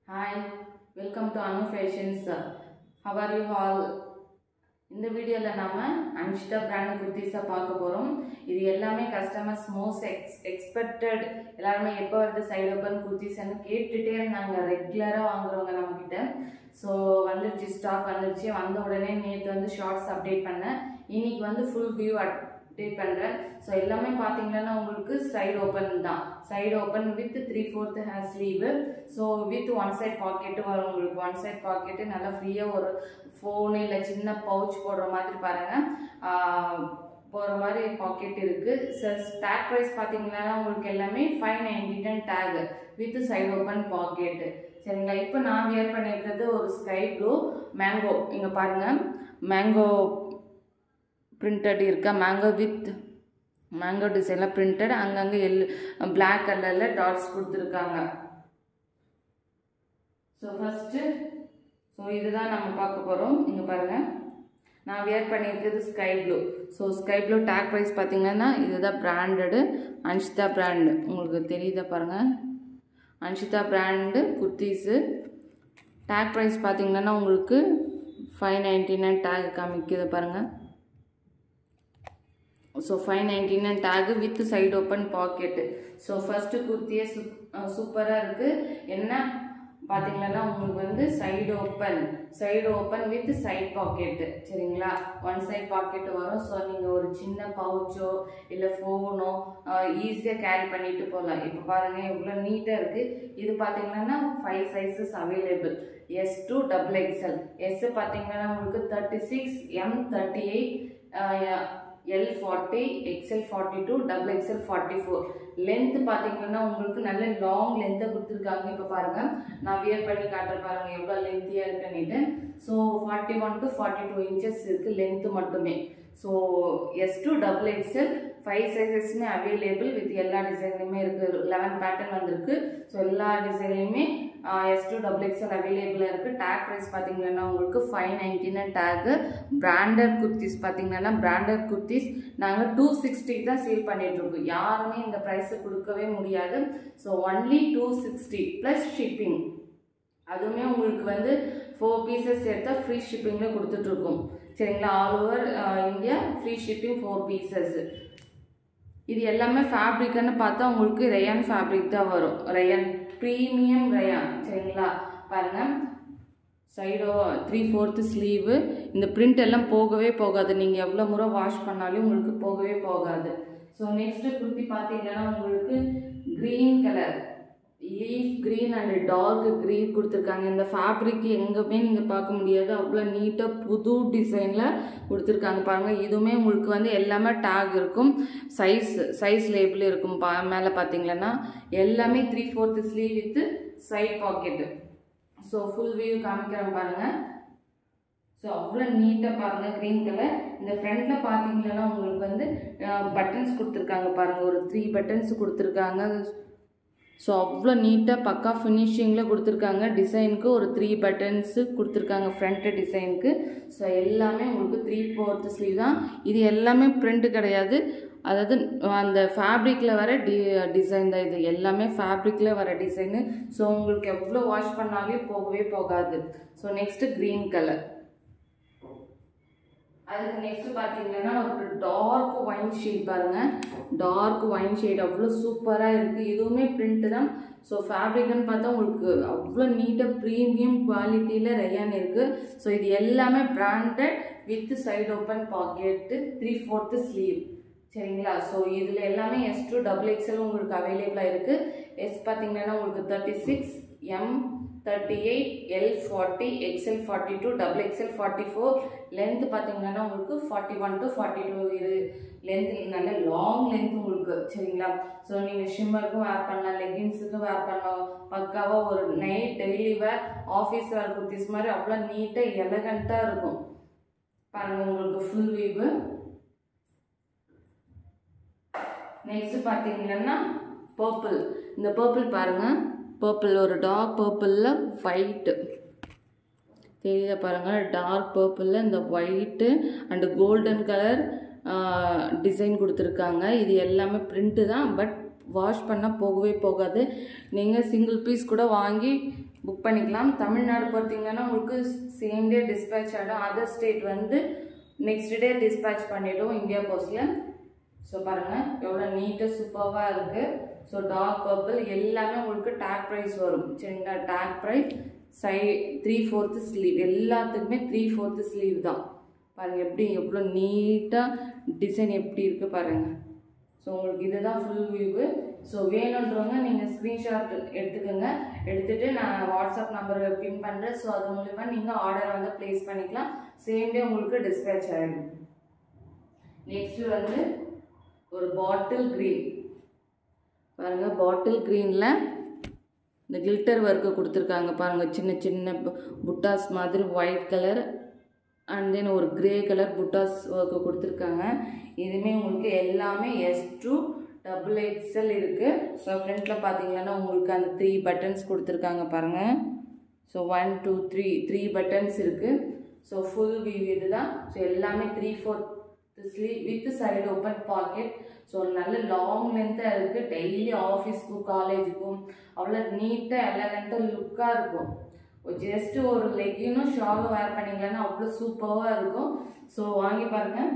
Hi, welcome to Anu Fashions. How are you all? இந்த வீடியோல நாம அன்ஷிதா பிராண்ட் குர்தீஸை பார்க்க போறோம். இது எல்லாமே கஸ்டமர்ஸ் மோஸ்ட் எக்ஸ்பெக்டட். எல்லாரும் எப்போ வருது சைடு ஓபன் குர்தீஸ்னு கேட்டுட்டே இருந்தாங்க. ரெகுலரா வாங்குறவங்க நம்ம கிட்ட. ஸோ வந்துருச்சு, ஸ்டாக் வந்துருச்சு. வந்த உடனே நேற்று வந்து ஷார்ட்ஸ் அப்டேட் பண்ணேன். இன்னைக்கு வந்து ஃபுல் வியூ அப்டேட் பண்றேன். ஸோ எல்லாமே பார்த்தீங்கன்னா உங்களுக்கு சைடு ஓப்பன் தான். Side open with 3/4 hair sleeve. So with one side pocket வரும். உங்களுக்கு ஒன் சைட் பாக்கெட்டு நல்லா ஃப்ரீயாக ஒரு ஃபோனு இல்லை சின்ன பவுச் போடுற மாதிரி பாருங்க போகிற மாதிரி பாக்கெட் இருக்கு. டேக் ப்ரைஸ் பார்த்தீங்கன்னா உங்களுக்கு எல்லாமே 599 tag with side open packet. சரிங்களா? இப்போ நான் வியர் பண்ணியிருக்கிறது ஒரு ஸ்கை ப்ளூ மேங்கோ. இங்கே பாருங்க, மேங்கோ பிரிண்டட் இருக்கா, மேங்கோ வித் மேங்கோ டிசைனில் பிரிண்டட். அங்கங்கே பிளாக் கலரில் டாட்ஸ் கொடுத்துருக்காங்க. ஸோ ஃபஸ்ட்டு இதுதான் நம்ம பார்க்க போகிறோம். இங்கே பாருங்கள், நான் வியர் பண்ணியிருக்கிறது sky blue. So sky blue tag price பார்த்தீங்கன்னா இதுதான் பிராண்டடு, அன்ஷிதா பிராண்டு. உங்களுக்கு தெரியுதா பாருங்கள், Anshita brand kurtis. Tag price பார்த்தீங்கன்னா உங்களுக்கு 599 டேக் காமிக்குது பாருங்கள். So 599 tag with side open pocket. So first குர்த்தியே சூப்பராக இருக்குது. என்ன பார்த்தீங்கன்னா உங்களுக்கு வந்து side open with side pocket. சரிங்களா? ஒன் சைட் பாக்கெட்டு வரும். ஸோ நீங்கள் ஒரு சின்ன பவுச்சோ இல்லை ஃபோனோ ஈஸியாக கேரி பண்ணிட்டு போகலாம். இப்போ பாருங்கள் எவ்வளோ நீட்டாக இருக்குது. இது பார்த்தீங்கன்னா 5 sizes available. S to XXL. S பார்த்தீங்கன்னா உங்களுக்கு 36, M 38, L 40, XL 42, XXL 44. Length பார்த்தீங்கன்னா உங்களுக்கு நல்ல லாங் லென்த்தை கொடுத்துருக்காங்க. இப்போ பாருங்க, நான் வியர் பண்ணி காட்டுற பாருங்க எவ்வளோ லென்த்தியாக இருக்குன்னு. ஸோ 41 to 42 இன்ச்சஸ் இருக்கு லென்த்து மட்டுமே. ஸோ S to XXL 5 சைஸஸ்மே அவைலபிள் வித் எல்லா டிசைன்லையுமே இருக்குது. 11 பேட்டர்ன் வந்திருக்கு. ஸோ எல்லா டிசைன்லையுமே S to XXL அவைலபிளாக இருக்குது. டேக் ப்ரைஸ் பார்த்தீங்கன்னா உங்களுக்கு 599 டேக்கு. பிராண்டட் குர்த்திஸ் பார்த்தீங்கன்னா பிராண்டட் குர்த்திஸ் நாங்கள் 260 தான் சேல் பண்ணிகிட்ருக்கோம். யாருமே இந்த ப்ரைஸை கொடுக்கவே முடியாது. So only 260 plus shipping. அதுவுமே உங்களுக்கு வந்து 4 பீசஸ் எடுத்தால் ஃப்ரீ ஷிப்பிங்கில் கொடுத்துட்ருக்கோம். சரிங்களா? All over India free shipping 4 pieces. இது எல்லாமே ஃபேப்ரிக்னு பார்த்தா உங்களுக்கு ரயான் ஃபேப்ரிக் தான் வரும். Rayon premium rayon. சரிங்களா? பாருங்க, சைடோ 3/4 ஸ்லீவு. இந்த பிரிண்ட் எல்லாம் போகவே போகாது. நீங்கள் எவ்வளோ முறை வாஷ் பண்ணாலும் உங்களுக்கு போகவே போகாது. ஸோ நெக்ஸ்ட் குர்த்தி பார்த்தீங்கன்னா உங்களுக்கு green colour, leaf green and dark green கொடுத்துருக்காங்க. இந்த ஃபேப்ரிக் எங்கேயுமே நீங்கள் பார்க்க முடியாது. அவ்வளோ நீட்டாக புது டிசைனில் கொடுத்துருக்காங்க பாருங்கள். இதுவுமே உங்களுக்கு வந்து எல்லாமே டேக் இருக்கும். சைஸ் லேபிள் இருக்கும். மேலே பார்த்தீங்கன்னா எல்லாமே 3/4 sleeve with side pocket. So full view காமிக்கிறேன் பாருங்கள். ஸோ அவ்வளோ நீட்டாக பாருங்கள் க்ரீன் கலர். இந்த ஃப்ரண்ட்டில் பார்த்தீங்கன்னா உங்களுக்கு வந்து பட்டன்ஸ் கொடுத்துருக்காங்க பாருங்கள். ஒரு 3 பட்டன்ஸ் கொடுத்துருக்காங்க. ஸோ அவ்வளோ நீட்டாக பக்கா ஃபினிஷிங்கில் கொடுத்துருக்காங்க. டிசைனுக்கு ஒரு 3 பட்டன்ஸு கொடுத்துருக்காங்க ஃப்ரண்ட் டிசைனுக்கு. ஸோ எல்லாமே உங்களுக்கு 3/4 ஸ்லீவ் தான். இது எல்லாமே பிரிண்ட் கிடையாது, அதாவது அந்த ஃபேப்ரிக்கில் வர டிசைன் தான். இது எல்லாமே ஃபேப்ரிக்கில் வர டிசைனு. ஸோ உங்களுக்கு எவ்வளோ வாஷ் பண்ணாலே போகவே போகாது. So next green colour. அதுக்கு நெக்ஸ்ட் பார்த்தீங்கன்னா ஒரு டார்க் ஒயின் ஷேட் பாருங்க. டார்க் ஒயின் ஷேட் அவ்வளோ சூப்பராக இருக்குது. இதுவுமே பிரிண்ட் தான். ஸோ ஃபேப்ரிக்னு பார்த்தா உங்களுக்கு அவ்வளோ நீட்டாக ப்ரீமியம் குவாலிட்டியில் ரயான் இருக்குது. ஸோ இது எல்லாமே branded with side open packet 3/4 sleeve. சரிங்களா? ஸோ இதில் எல்லாமே S to XXL உங்களுக்கு அவைலபிளாக இருக்குது. S பார்த்தீங்கன்னா உங்களுக்கு 36, M 38, L 40, XL 42, XXL 44. Length பார்த்தீங்கன்னா உங்களுக்கு 41 to 42 லென்த். நல்ல லாங் லென்த் உங்களுக்கு. சரிங்களா? ஸோ நீங்கள் ஷிம்மருக்கும் வேர் பண்ணலாம், லெகின்ஸுக்கும் வேர் பண்ணலாம். பக்காவாக ஒரு நைட் டெய்லி வேர் ஆஃபீஸ் வேர் குர்த்திஸ் மாதிரி அவ்வளோ நீட்டாக எலகண்ட்டாக இருக்கும். பாருங்கள் உங்களுக்கு ஃபுல் வியூ. நெக்ஸ்ட் பார்த்தீங்கன்னா பர்பிள். இந்த பர்பிள் பாருங்கள், பர்பிள் ஒரு டார்க் பர்பிளில் ஒயிட்டு தெரியுதா பாருங்கள். டார்க் பர்பிளில் இந்த white and golden colour design கொடுத்துருக்காங்க. இது எல்லாமே பிரிண்ட்டு தான், பட் வாஷ் பண்ணால் போகவே போகாது. நீங்கள் சிங்கிள் பீஸ் கூட வாங்கி புக் பண்ணிக்கலாம். தமிழ்நாடு பார்த்தீங்கன்னா உங்களுக்கு சேம் டே டிஸ்பேச் ஆகிடும். அதர் ஸ்டேட் வந்து நெக்ஸ்ட் டே டிஸ்பேச் பண்ணிவிடும் இந்தியா போஸ்ட்டில். ஸோ பாருங்கள் எவ்வளோ நீட்டாக சூப்பராக இருக்குது. ஸோ டார்க் பர்பிள் எல்லாமே உங்களுக்கு டேக் ப்ரைஸ் வரும் சரிங்களா. டேக் ப்ரைஸ் 3/4 ஸ்லீவ் எல்லாத்துக்குமே 3/4 ஸ்லீவ் தான். பாருங்கள் எப்படி எவ்வளோ நீட்டாக டிசைன் எப்படி இருக்குது பாருங்கள். ஸோ உங்களுக்கு இதுதான் ஃபுல் வியூவு. ஸோ வேணுன்றவங்க நீங்கள் ஸ்க்ரீன்ஷாட் எடுத்துக்கோங்க. எடுத்துகிட்டு நான் வாட்ஸ்அப் நம்பர் பின் பண்ணுறேன். ஸோ அது மூலிமா நீங்கள் ஆர்டர் வந்து ப்ளேஸ் பண்ணிக்கலாம். சேம் டே உங்களுக்கு டிஸ்பேச் ஆகிடும். நெக்ஸ்ட்டு வந்து ஒரு பாட்டில் க்ரீன் பாருங்கள். பாட்டில் க்ரீனில் இந்த கில்டர் ஒர்க்கு கொடுத்துருக்காங்க பாருங்கள். சின்ன சின்ன புட்டாஸ் மாதிரி ஒயிட் கலர் அண்ட் தென் ஒரு கிரே கலர் புட்டாஸ் ஒர்க்கு கொடுத்துருக்காங்க. இதுவுமே உங்களுக்கு எல்லாமே S2 XXL இருக்குது. ஸோ ஃப்ரண்ட்டில் பார்த்தீங்கன்னா உங்களுக்கு அந்த 3 பட்டன்ஸ் கொடுத்துருக்காங்க பாருங்கள். ஸோ 1 2 3 பட்டன்ஸ் இருக்குது. ஸோ ஃபுல் வியூ இது தான். ஸோ எல்லாமே 3/4 sleeve with side open pocket. So நல்ல லாங் லென்த்தாக இருக்குது. டெய்லி ஆஃபீஸ்க்கும் காலேஜுக்கும் அவ்வளோ நீட்டாக எலகண்ட்டாக லுக்காக இருக்கும். ஜஸ்ட்டு ஒரு லெக்கினும் ஷாலும் வேர் பண்ணிங்களன்னா அவ்வளோ சூப்பராக இருக்கும். ஸோ வாங்கி பாருங்கள்.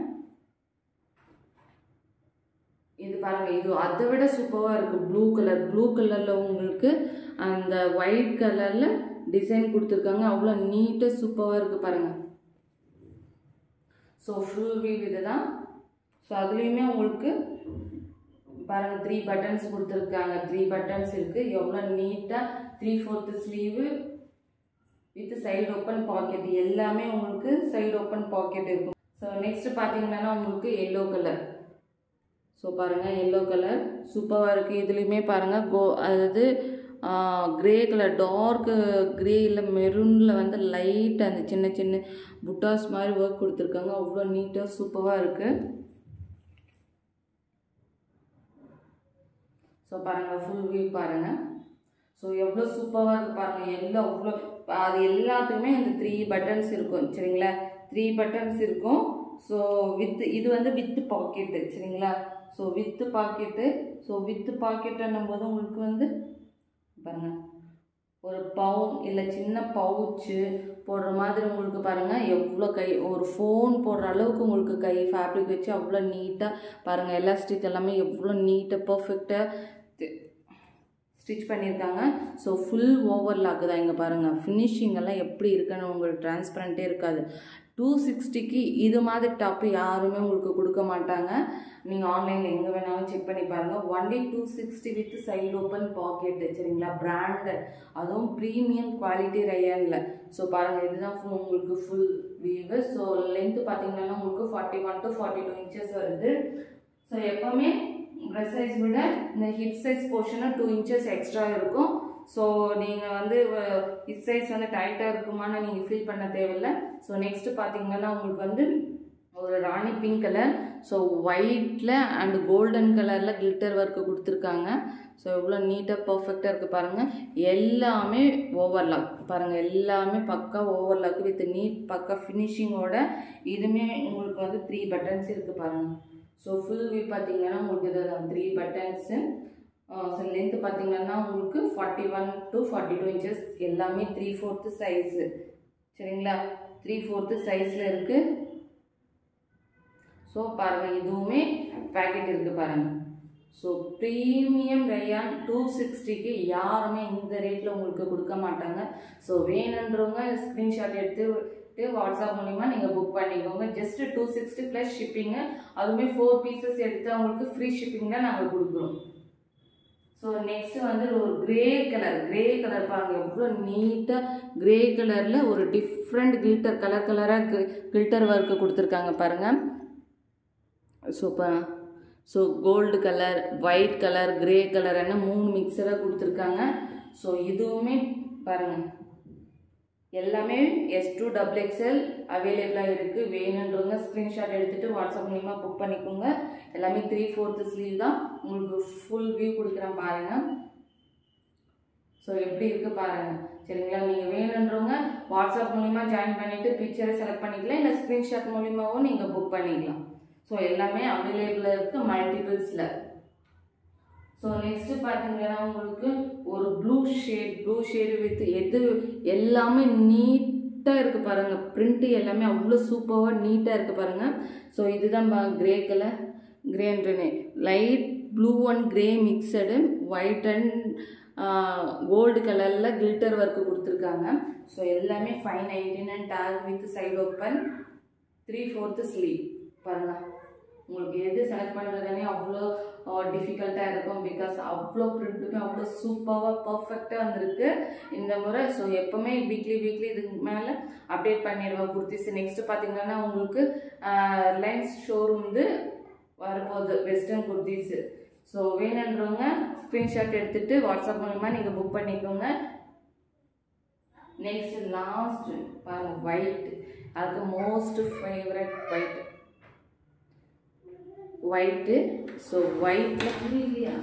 இது பாருங்கள் இது அதை விட சூப்பராக இருக்குது. ப்ளூ கலரில் உங்களுக்கு அந்த ஒயிட் கலரில் டிசைன் கொடுத்துருக்காங்க. அவ்வளோ நீட்டாக சூப்பராக இருக்குது பாருங்கள். ஸோ ஃபுல் வியூ இது தான். ஸோ அதுலேயுமே உங்களுக்கு பாருங்கள் 3 பட்டன்ஸ் கொடுத்துருக்காங்க. 3 பட்டன்ஸ் இருக்குது. எவ்வளோ நீட்டாக 3/4 sleeve with side open pocket எல்லாமே உங்களுக்கு சைடு ஓப்பன் பாக்கெட் இருக்கும். ஸோ நெக்ஸ்ட் பார்த்தீங்கன்னா உங்களுக்கு எல்லோ கலர். ஸோ பாருங்கள் எல்லோ கலர் சூப்பராக இருக்குது. இதுலேயுமே பாருங்கள் அதாவது கிரே கலர் டார்க் கிரே இல்லை மெரூனில் வந்து லைட் அந்த சின்ன சின்ன புட்டாஸ் மாதிரி ஒர்க் கொடுத்துருக்காங்க. அவ்வளோ நீட்டாக சூப்பராக இருக்குது. ஸோ பாருங்கள் ஃபுல் வியூ பாருங்கள். ஸோ எவ்வளோ சூப்பராக இருக்குது பாருங்கள். எல்லாம் அவ்வளோ அது எல்லாத்துக்குமே இந்த 3 பட்டன்ஸ் இருக்கும் சரிங்களா. 3 பட்டன்ஸ் இருக்கும். ஸோ இது வந்து வித்து பாக்கெட்டு சரிங்களா. ஸோ வித்து பாக்கெட்டுன்னும் போது உங்களுக்கு வந்து பாருங்கள் ஒரு பவுன் இல்லை சின்ன பவுச்சு போடுற மாதிரி உங்களுக்கு பாருங்கள் எவ்வளோ ஒரு ஃபோன் போடுற அளவுக்கு உங்களுக்கு ஃபேப்ரிக் வச்சு அவ்வளோ நீட்டாக பாருங்கள். எலாஸ்டிக் எல்லாமே எவ்வளோ நீட்டாக பர்ஃபெக்டாக ஸ்டிச் பண்ணியிருக்காங்க. ஸோ ஃபுல் ஓவர்லாக்கு தான். இங்கே பாருங்கள் ஃபினிஷிங் எல்லாம் எப்படி இருக்குன்னு உங்களுக்கு டிரான்ஸ்பரண்ட்டே இருக்காது. 260க்கு இது மாதிரி டாப்பு யாருமே உங்களுக்கு கொடுக்க மாட்டாங்க. நீங்கள் ஆன்லைனில் எங்கே வேணாலும் செக் பண்ணி பாருங்கள். Only 260 with side open packet சரிங்களா. பிராண்டு அதுவும் ப்ரீமியம் குவாலிட்டி ரயானில். ஸோ பாருங்கள் இதுதான் உங்களுக்கு ஃபுல் வியூவு. ஸோ லென்த்து பார்த்தீங்கன்னா உங்களுக்கு 41 to 42 இன்ச்சஸ் வருது. ஸோ எப்போவுமே ப்ரெஸ் சைஸ் விட இந்த ஹிப் சைஸ் போர்ஷனாக 2 இன்ச்சஸ் எக்ஸ்ட்ரா இருக்கும். ஸோ நீங்கள் வந்து ஹிப் சைஸ் வந்து டைட்டாக இருக்குமான்னு நீங்கள் ஃபீல் பண்ண தேவையில்லை. ஸோ நெக்ஸ்ட்டு பார்த்தீங்கன்னா உங்களுக்கு வந்து ஒரு ராணி பிங்க் கலர். ஸோ ஒயிட்டில் அண்ட் கோல்டன் கலரில் கிளிட்டர் ஒர்க்கு கொடுத்துருக்காங்க. ஸோ எவ்வளோ நீட்டாக பர்ஃபெக்டாக இருக்குது பாருங்கள். எல்லாமே ஓவர்லாக் பாருங்கள். எல்லாமே பக்கா ஓவர்லாக் வித் நீட் பக்கா ஃபினிஷிங்கோட. இதுவுமே உங்களுக்கு வந்து 3 பட்டன்ஸ் இருக்குது பாருங்கள். ஸோ ஃபுல் வியூ பார்த்தீங்கன்னா உங்களுக்கு இதுதான் 3 பட்டன்ஸு. ஸோ லென்த்து பார்த்தீங்கன்னா உங்களுக்கு 41 to 42 இன்ச்சஸ் எல்லாமே 3/4 சைஸு சரிங்களா. 3/4 சைஸில் இருக்குது. ஸோ பாருங்கள் இதுவுமே பேக்கெட் இருக்குது பாருங்கள். ஸோ ப்ரீமியம் ரயான் 260க்கு யாருமே இந்த ரேட்டில் உங்களுக்கு கொடுக்க மாட்டாங்க. ஸோ வேணுன்றவங்க ஸ்க்ரீன்ஷாட் எடுத்து வாட்ஸ்அப் மூலிமா நீங்கள் புக் பண்ணிக்கோங்க. Just 260 plus shipping. அதுவுமே 4 பீசஸ் எடுத்து அவங்களுக்கு ஃப்ரீ ஷிப்பிங் தான் நாங்கள் கொடுக்குறோம். ஸோ நெக்ஸ்ட்டு வந்து ஒரு கிரே கலர் பாருங்கள் எவ்வளோ நீட்டாக கிரே கலரில் ஒரு டிஃப்ரெண்ட் கலராக கில்டர் ஒர்க்கு கொடுத்துருக்காங்க பாருங்கள். So gold colour white colour grey colour என்ன 3 மிக்சராக கொடுத்துருக்காங்க. ஸோ இதுவுமே பாருங்கள் எல்லாமே S2 XXL அவைலபிளாக இருக்குது. வேணுன்றவங்க ஸ்க்ரீன்ஷாட் எடுத்துகிட்டு வாட்ஸ்அப் மூலிமா புக் பண்ணிக்கோங்க. எல்லாமே 3/4 ஸ்லீவ் தான். உங்களுக்கு ஃபுல் வியூ கொடுக்குறேன் பாருங்கள். ஸோ எப்படி இருக்குது பாருங்கள் சரிங்களா. நீங்கள் வேணுன்றவங்க வாட்ஸ்அப் மூலிமா ஜாயின் பண்ணிவிட்டு பிக்சரை செலக்ட் பண்ணிக்கலாம். இல்லை ஸ்க்ரீன்ஷாட் மூலிமாவும் நீங்கள் புக் பண்ணிக்கலாம். ஸோ எல்லாமே அவைலபிளாக இருக்குது மல்டிபிள்ஸில். ஸோ நெக்ஸ்ட் பார்த்தீங்கன்னா உங்களுக்கு ஒரு ப்ளூ ஷேடு வித் எல்லாமே நீட்டாக இருக்குது பாருங்கள். பிரிண்ட்டு எல்லாமே அவ்வளோ சூப்பராக நீட்டாக இருக்குது பாருங்கள். ஸோ இதுதான் கிரே கலர், கிரேன்றனே light blue and grey mixed, white and gold கலரில் கில்டர் ஒர்க்கு கொடுத்துருக்காங்க. ஸோ எல்லாமே 599 tag with side open 3/4 sleeve. பாருங்கள், உங்களுக்கு எது செலக்ட் பண்ணுறதுனே அவ்வளோ டிஃபிகல்ட்டாக இருக்கும். பிகாஸ் அவ்வளோ பிரிண்ட்டுமே அவ்வளோ சூப்பராக பர்ஃபெக்டாக வந்திருக்கு இந்த முறை. ஸோ எப்போவுமே வீக்லி இதுக்கு மேலே அப்டேட் பண்ணிடுவேன் குர்த்திஸ். நெக்ஸ்ட்டு பார்த்தீங்கன்னா உங்களுக்கு ரிலையன்ஸ் ஷோரூம் வந்து வரப்போகுது வெஸ்டர்ன் குர்த்திஸு. ஸோ வேணுன்றவங்க ஸ்க்ரீன்ஷாட் எடுத்துகிட்டு வாட்ஸ்அப் மூலமா நீங்கள் புக் பண்ணிக்கோங்க. நெக்ஸ்ட் லாஸ்ட் பாருங்கள், ஒயிட். அதுக்கு மோஸ்ட் ஃபேவரட் ஒயிட்டு. ஸோ ஒயிட்டில் புரியலையா,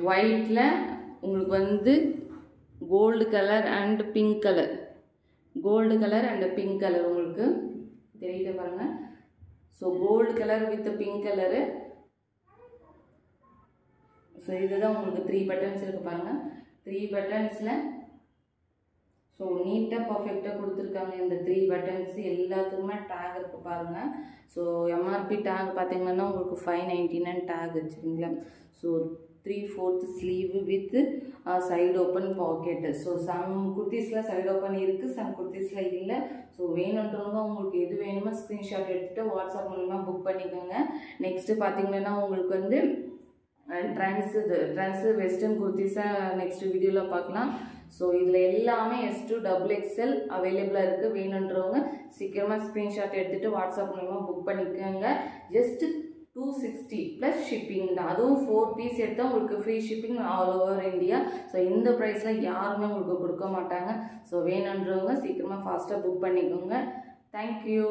ஒயிட்டில் உங்களுக்கு வந்து gold colour and pink colour, உங்களுக்கு தெரியுது பாருங்கள். So gold colour with pink colour. So இதுதான் உங்களுக்கு 3 பட்டன்ஸ் இருக்குது பாருங்கள். 3 பட்டன்ஸில் ஸோ நீட்டாக பர்ஃபெக்டாக கொடுத்துருக்காங்க. இந்த 3 பட்டன்ஸ் எல்லாத்துக்குமே டேக் இருக்குது பாருங்கள். ஸோ எம்ஆர்பி டேக் பார்த்தீங்கன்னா உங்களுக்கு 599 டேக் வச்சுருங்களா. So 3/4 sleeve with side open pocket. So some குர்த்திஸில் சைடு ஓப்பன் இருக்குது, சம் குர்த்திஸில் இல்லை. ஸோ வேணுன்றவங்க உங்களுக்கு எது வேணுமோ ஸ்க்ரீன்ஷாட் எடுத்துகிட்டு வாட்ஸ்அப் மூலமாக புக் பண்ணிக்கோங்க. நெக்ஸ்ட்டு பார்த்தீங்கன்னா உங்களுக்கு வந்து ட்ரான்ஸு வெஸ்டர்ன் குர்த்திஸாக நெக்ஸ்ட் வீடியோவில் பார்க்கலாம். ஸோ இதில் எல்லாமே S2 XXL அவைலபிளாக இருக்குது. வேணுன்றவங்க சீக்கிரமாக ஸ்க்ரீன்ஷாட் எடுத்துகிட்டு வாட்ஸ்அப் மூலமா புக் பண்ணிக்கோங்க. ஜஸ்ட் 260 ப்ளஸ் ஷிப்பிங் தான். அதுவும் 4 பீஸ் எடுத்தால் உங்களுக்கு free shipping all over India. So இந்த ப்ரைஸில் யாருமே உங்களுக்கு கொடுக்க மாட்டாங்க. ஸோ வேணுன்றவங்க சீக்கிரமாக ஃபாஸ்ட்டாக புக் பண்ணிக்கோங்க. தேங்க்யூ.